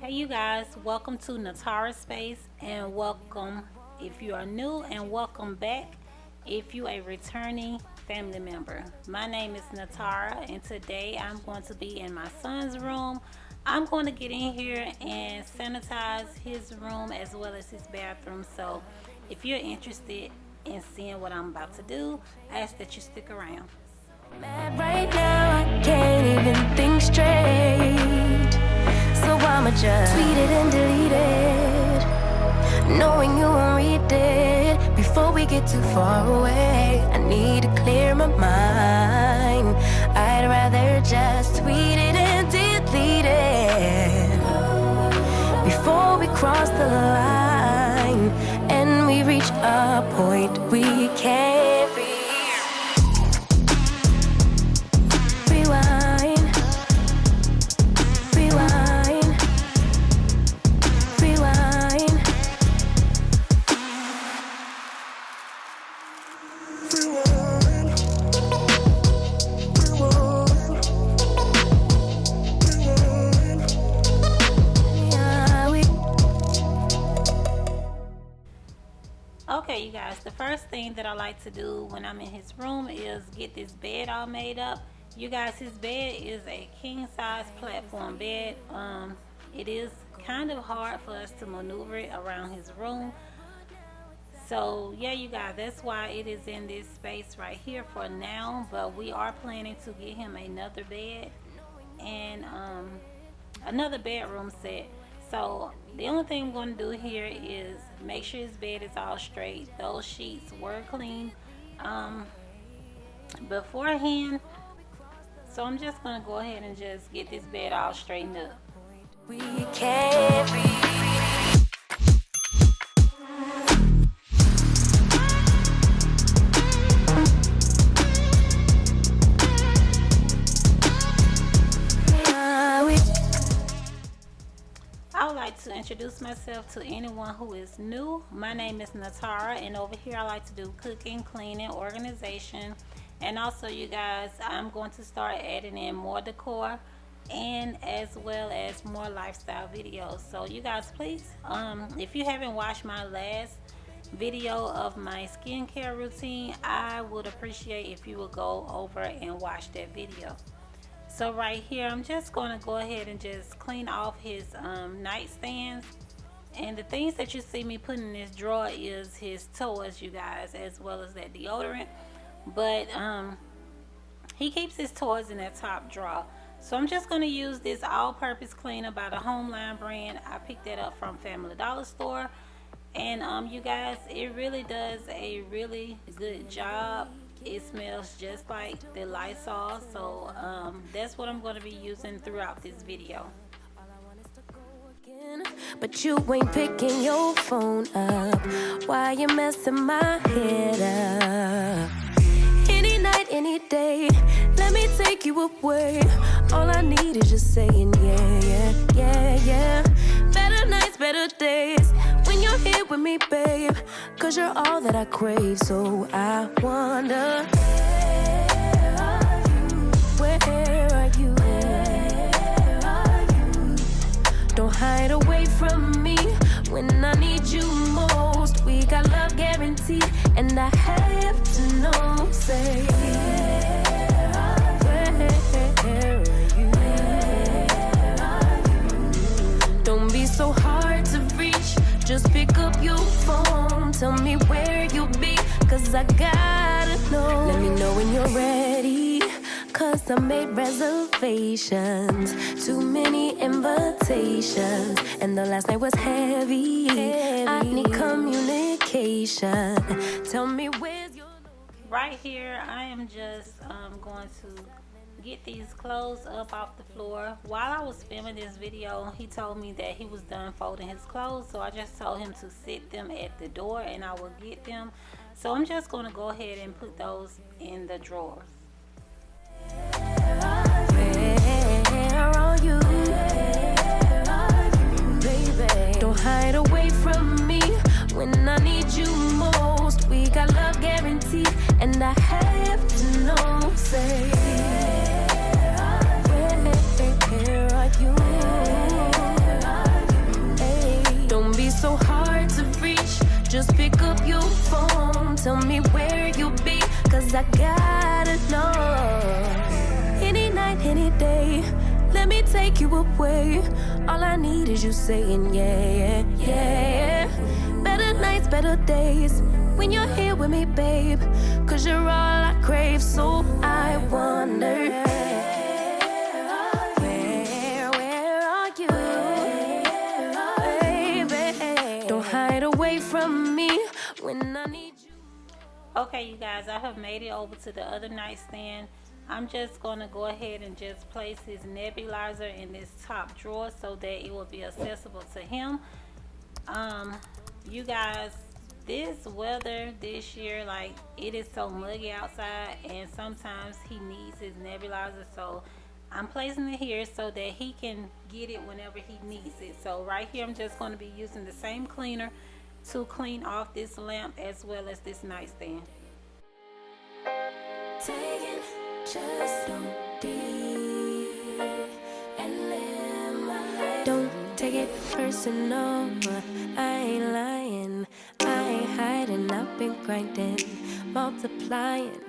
Hey you guys, welcome to Natara Space and welcome if you are new and welcome back if you are a returning family member. My name is Natara and today I'm going to be in my son's room. I'm going to get in here and sanitize his room as well as his bathroom. So if you're interested in seeing what I'm about to do, I ask that you stick around. Mad right now, I can't even think straight. So I'ma just tweet it and delete it, knowing you won't read it before we get too far away. I need to clear my mind. I'd rather just tweet it and delete it before we cross the line and we reach a point we can't reach. Okay, you guys, the first thing that I like to do when I'm in his room is get this bed all made up. You guys, his bed is a king size platform bed. It is kind of hard for us to maneuver it around his room. So yeah, you guys, that's why it is in this space right here for now, but we are planning to get him another bed and another bedroom set. So the only thing I'm going to do here is make sure his bed is all straight. Those sheets were clean beforehand. So I'm just going to go ahead and just get this bed all straightened up. We can't be. I would like to introduce myself to anyone who is new. My name is Natara, and over here I like to do cooking, cleaning, organization, and also you guys, I'm going to start adding in more decor and as well as more lifestyle videos. So you guys, please, if you haven't watched my last video of my skincare routine, I would appreciate if you would go over and watch that video. So right here, I'm just going to go ahead and just clean off his nightstands. And the things that you see me putting in this drawer is his toys, you guys, as well as that deodorant. But he keeps his toys in that top drawer. So I'm just going to use this all-purpose cleaner by the Homeline brand. I picked that up from Family Dollar Store. And you guys, it really does a really good job. It smells just like the Lysol, so that's what I'm going to be using throughout this video. But you ain't picking your phone up. Why you messing my head up? Any night, any day, let me take you away. All I need is just saying yeah, yeah, yeah, yeah. Better nights, better days when you're here with me, babe. Cause you're all that I crave, so I wonder, where are you? Where are you? Don't hide away from me when I need you most. We got love guaranteed, and I have to know, say, where are you? Don't be so hard to reach, just pick up your phone. Tell me where you'll be, cause I gotta know. Let me know when you're ready, cause I made reservations. Too many invitations, and the last night was heavy. I need communication. Tell me where's your location. Right here, I am just going to get these clothes up off the floor. While I was filming this video, he told me that he was done folding his clothes, so I just told him to sit them at the door and I will get them. So I'm just going to go ahead and put those in the drawers. Where are you? Baby, don't hide away from me when I need you most. We got love guaranteed, and I have to know, say, where are you? 'cause I gotta know. Any night, any day, let me take you away. All I need is you saying yeah, yeah. Better nights, better days, when you're here with me, babe. 'Cause you're all I crave, so I wonder, where are you, baby? Don't hide away from me when I need you. Okay, you guys, I have made it over to the other nightstand. I'm just going to go ahead and just place his nebulizer in this top drawer so that it will be accessible to him. You guys, this weather this year, like, it is so muggy outside, and sometimes he needs his nebulizer, so I'm placing it here so that he can get it whenever he needs it. So right here, I'm just going to be using the same cleaner to clean off this lamp as well as this nightstand. Taking just don't deep and live my life. Don't take it personal, I ain't lying, I ain't hiding. I've been grinding, multiplying.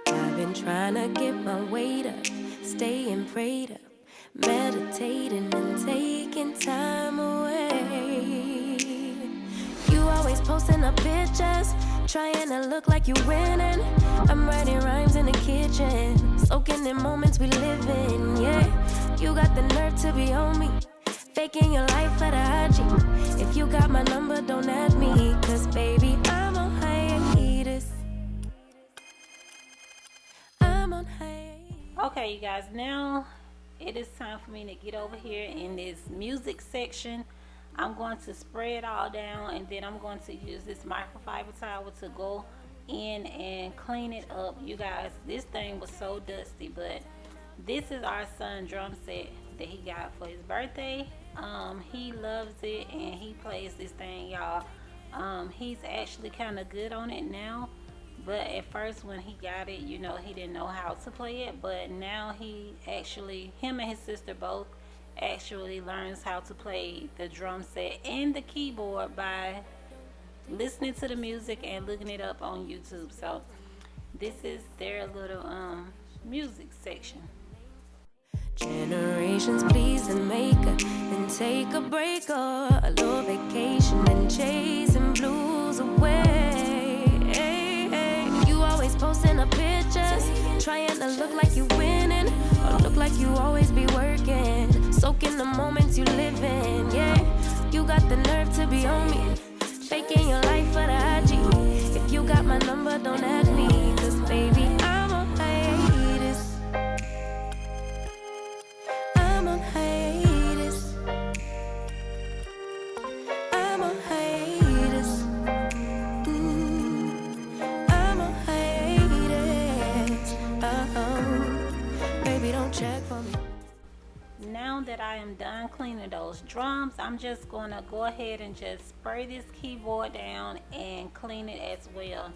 I've been trying to get my weight up, staying prayed up, meditating and taking time away. You always posting up pictures, trying to look like you winning. I'm writing rhymes in the kitchen, soaking in moments we live in, yeah. You got the nerve to be on me, faking your life for the IG. If you got my number, don't add me, 'cause baby, I'm on hiatus. I'm on hiatus. Okay, you guys, now it is time for me to get over here in this music section. I'm going to spray it all down, and then I'm going to use this microfiber towel to go in and clean it up. You guys, this thing was so dusty, but this is our son drum set that he got for his birthday. He loves it and he plays this thing, y'all. He's actually kind of good on it now, but at first when he got it, you know, he didn't know how to play it, but now he actually, him and his sister both actually learns how to play the drum set and the keyboard by listening to the music and looking it up on YouTube. So this is their little music section. Generations please and make and take a break or a little vacation and chasing blues away. You always posting up pictures, trying to look like you winning or look like you always be working, soaking the moments you live in, yeah. You got the nerve to be on me, faking your life for the IG. If you got my number, don't add me, 'cause baby, I'm on hiatus. I'm on hiatus. I'm on hiatus. I'm on hiatus. Baby, don't check for me. Now that I am done cleaning those drums, I'm just going to go ahead and just spray this keyboard down and clean it as well.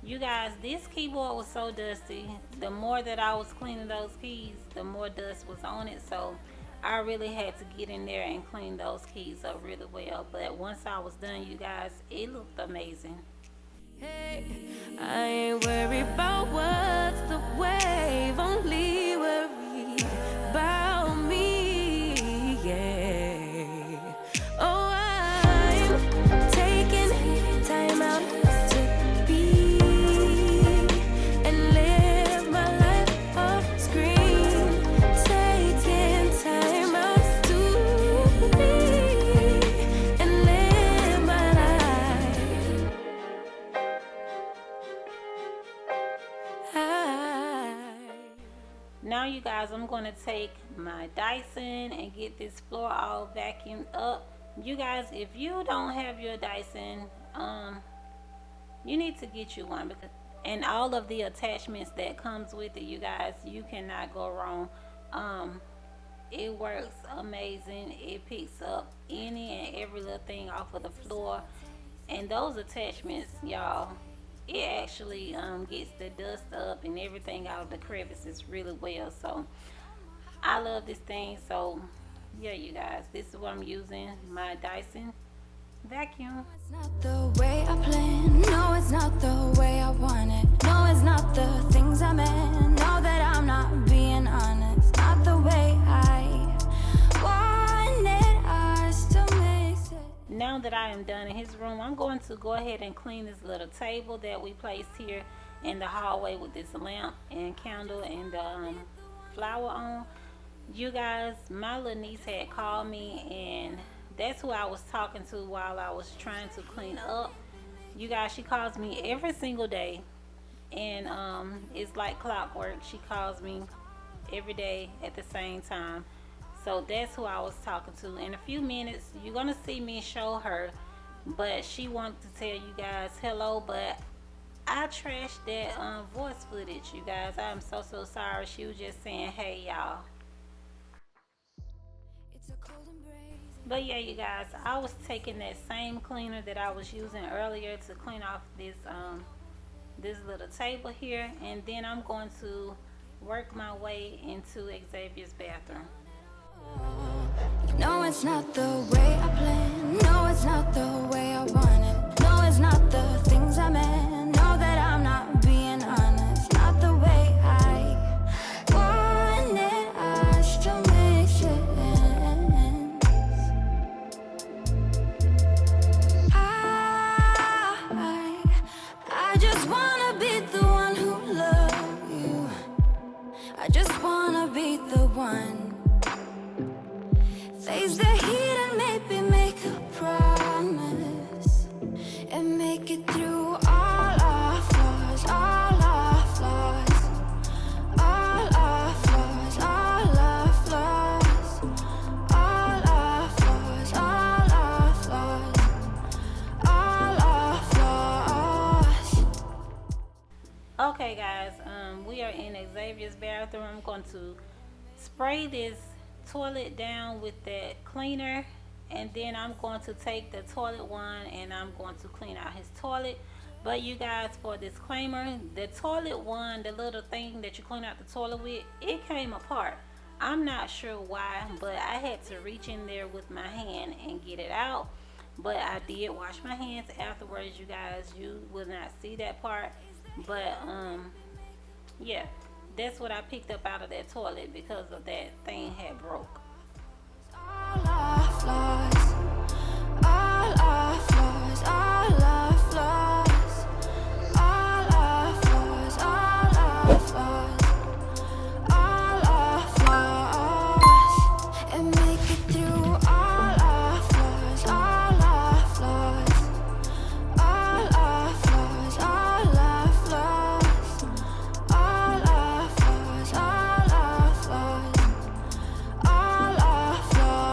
You guys, this keyboard was so dusty. The more that I was cleaning those keys, the more dust was on it. So I really had to get in there and clean those keys up really well. But once I was done, you guys, it looked amazing. Hey, I ain't worried about what's the wave, only worried about me, yeah. Oh, I'm taking time out to be and live my life off screen, taking time out to be and live my life. Now you guys, I'm going to take my Dyson and get this floor all vacuumed up. You guys, if you don't have your Dyson, you need to get you one, because and all of the attachments that comes with it, you guys, you cannot go wrong. It works amazing. It picks up any and every little thing off of the floor, and those attachments, y'all, it actually gets the dust up and everything out of the crevices really well. So I love this thing. So yeah, you guys, this is what I'm using, my Dyson vacuum. It's not the way I planned. No, it's not the way I want it. No, it's not the thing his room, I'm going to go ahead and clean this little table that we placed here in the hallway with this lamp and candle and flower on. You guys, my little niece had called me, and that's who I was talking to while I was trying to clean up. You guys, she calls me every single day, and it's like clockwork. She calls me every day at the same time. So that's who I was talking to. In a few minutes, you're gonna see me show her, but she wanted to tell you guys hello, but I trashed that voice footage, you guys. I'm so sorry. She was just saying hey, y'all. But yeah, you guys, I was taking that same cleaner that I was using earlier to clean off this little table here, and then I'm going to work my way into Xavier's bathroom. No, it's not the way I planned. No, it's not the way I want it. No, it's not the things I meant. Know that I'm not being honest. Not the way I want it. I still make sense. I just wanna be the one who loves you. I just wanna be the one. Face the heat and maybe make a promise and make it through all our flaws, all our flaws, all our flaws, all our flaws, all our flaws, all our flaws, all our flaws. Okay, guys, we are in Xavier's bathroom. I'm going to spray this toilet down with that cleaner, and then I'm going to take the toilet wand and I'm going to clean out his toilet. But you guys, for disclaimer, the toilet wand, the little thing that you clean out the toilet with, it came apart. I'm not sure why, but I had to reach in there with my hand and get it out. But I did wash my hands afterwards, you guys. You will not see that part, but yeah, that's what I picked up out of that toilet because of that thing had broke. All our flaws, all our flaws, all our flaws, all our flaws, all our flaws, all our flaws, and make it through all our flaws, all our flaws, all our flaws, all our flaws, all our flaws, all our flaws, all our flaws.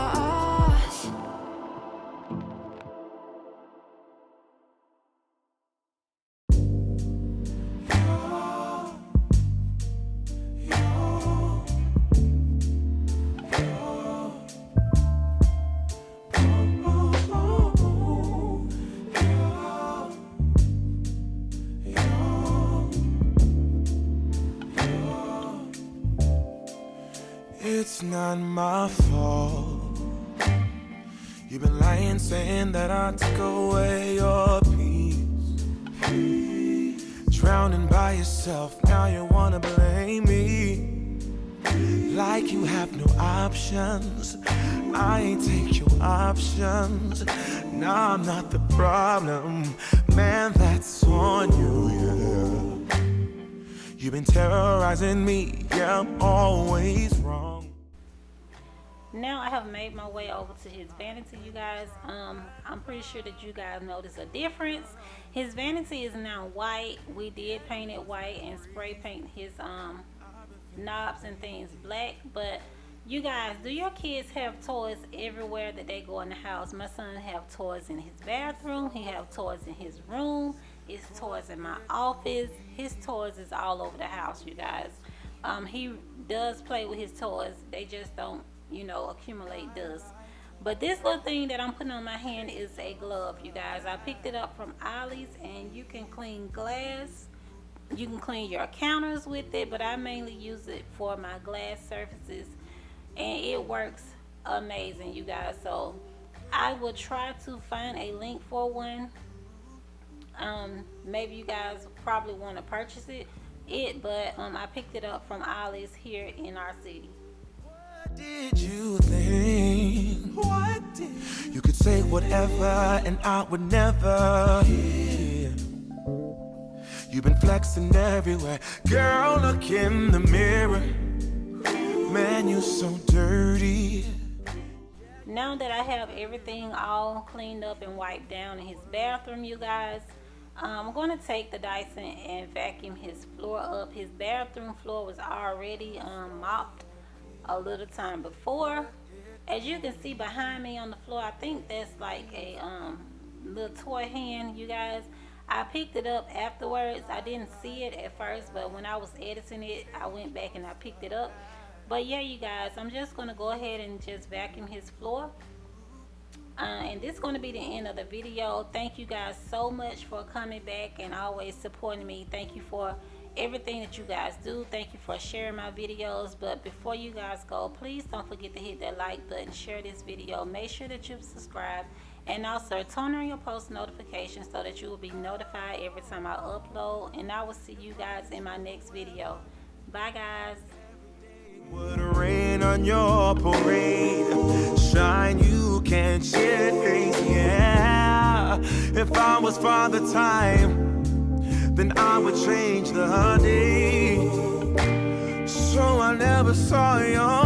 It's not my fault. You've been lying, saying that I took away your peace. Drowning by yourself, now you wanna blame me. Like you have no options. I ain't take your options. Now I'm not the problem. Man, that's on you, yeah. You've been terrorizing me, yeah, I'm always wrong. Now I have made my way over to his vanity, you guys. I'm pretty sure that you guys notice a difference. His vanity is now white. We did paint it white and spray paint his knobs and things black. But you guys, do your kids have toys everywhere that they go in the house? My son have toys in his bathroom. He have toys in his room. His toys in my office. His toys is all over the house, you guys. He does play with his toys. They just don't, accumulate dust. But this little thing that I'm putting on my hand is a glove, you guys. I picked it up from Ollie's, and you can clean glass. You can clean your counters with it, but I mainly use it for my glass surfaces, and it works amazing, you guys. So I will try to find a link for one. Maybe you guys probably want to purchase it, but I picked it up from Ollie's here in our city. What did you think You could say whatever and I would never hear. You've been flexing everywhere. Girl, look in the mirror. Man, you so dirty. Now that I have everything all cleaned up and wiped down in his bathroom, you guys, I'm going to take the Dyson and vacuum his floor up. His bathroom floor was already mopped a little time before. As you can see behind me on the floor, I think that's like a little toy hand, you guys. I picked it up afterwards. I didn't see it at first, but when I was editing it, I went back and I picked it up. But yeah, you guys, I'm just going to go ahead and just vacuum his floor. And this is going to be the end of the video. Thank you guys so much for coming back and always supporting me. Thank you for everything that you guys do. Thank you for sharing my videos. But before you guys go, please don't forget to hit that like button, share this video, make sure that you subscribe, and also turn on your post notifications so that you will be notified every time I upload. And I will see you guys in my next video. Bye guys. Would rain on your parade, shine you can't shed, yeah. If I was Father Time, then I would change the day, so I never saw your